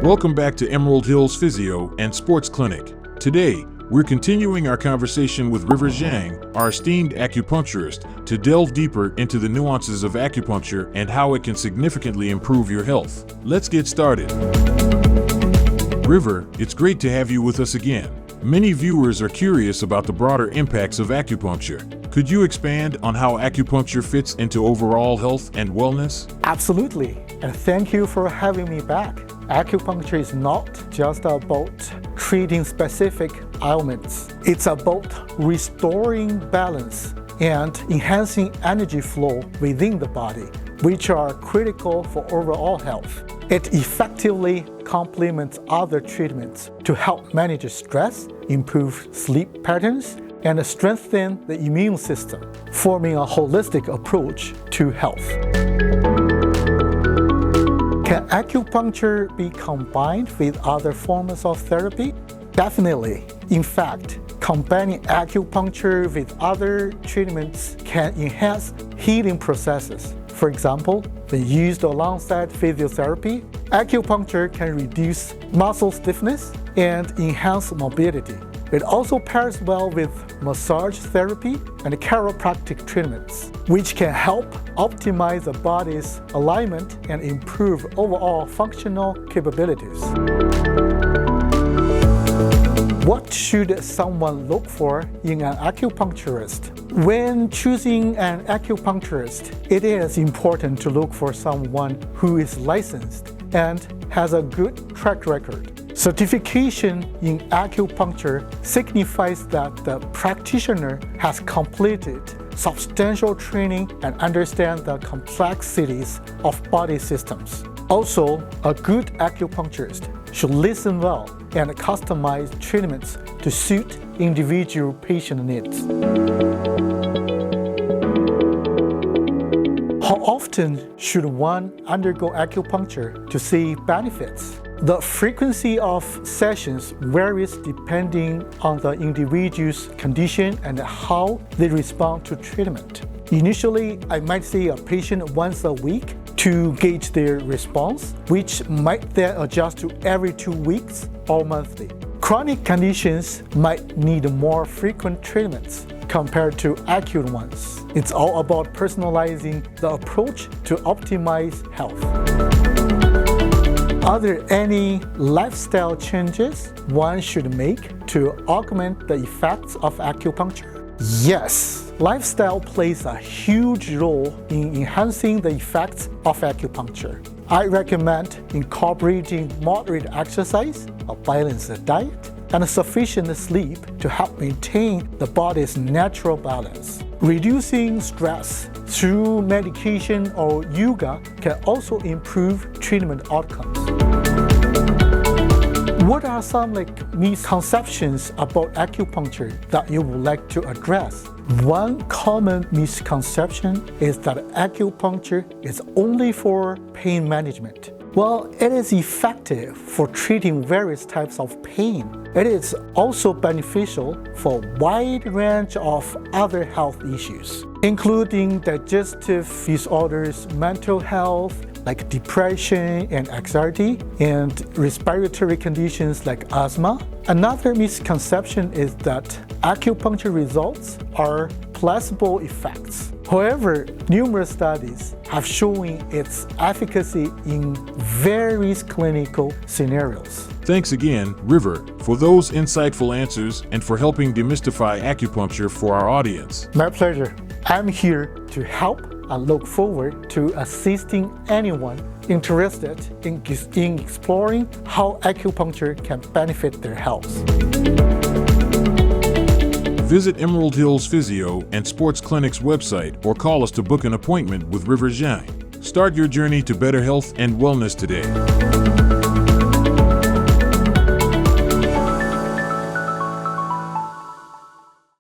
Welcome back to Emerald Hills Physio and Sports Clinic. Today, we're continuing our conversation with River Zhang, our esteemed acupuncturist, to delve deeper into the nuances of acupuncture and how it can significantly improve your health. Let's get started. River, it's great to have you with us again. Many viewers are curious about the broader impacts of acupuncture. Could you expand on how acupuncture fits into overall health and wellness? Absolutely, and thank you for having me back. Acupuncture is not just about treating specific ailments. It's about restoring balance and enhancing energy flow within the body, which are critical for overall health. It effectively complements other treatments to help manage stress, improve sleep patterns, and strengthen the immune system, forming a holistic approach to health. Can acupuncture be combined with other forms of therapy? Definitely. In fact, combining acupuncture with other treatments can enhance healing processes. For example, when used alongside physiotherapy, acupuncture can reduce muscle stiffness and enhance mobility. It also pairs well with massage therapy and chiropractic treatments, which can help optimize the body's alignment and improve overall functional capabilities. What should someone look for in an acupuncturist? When choosing an acupuncturist, it is important to look for someone who is licensed and has a good track record. Certification in acupuncture signifies that the practitioner has completed substantial training and understands the complexities of body systems. Also, a good acupuncturist should listen well and customize treatments to suit individual patient needs. How often should one undergo acupuncture to see benefits? The frequency of sessions varies depending on the individual's condition and how they respond to treatment. Initially, I might see a patient once a week to gauge their response, which might then adjust to every 2 weeks or monthly. Chronic conditions might need more frequent treatments compared to acute ones. It's all about personalizing the approach to optimize health. Are there any lifestyle changes one should make to augment the effects of acupuncture? Yes, lifestyle plays a huge role in enhancing the effects of acupuncture. I recommend incorporating moderate exercise, a balanced diet, and sufficient sleep to help maintain the body's natural balance. Reducing stress through medication or yoga can also improve treatment outcomes. What are some misconceptions about acupuncture that you would like to address? One common misconception is that acupuncture is only for pain management. While it is effective for treating various types of pain, it is also beneficial for a wide range of other health issues, including digestive disorders, mental health, like depression and anxiety, and respiratory conditions like asthma. Another misconception is that acupuncture results are placebo effects. However, numerous studies have shown its efficacy in various clinical scenarios. Thanks again, River, for those insightful answers and for helping demystify acupuncture for our audience. My pleasure. I'm here to help and look forward to assisting anyone interested in exploring how acupuncture can benefit their health. Visit Emerald Hills Physio and Sports Clinic's website or call us to book an appointment with River Zhang. Start your journey to better health and wellness today.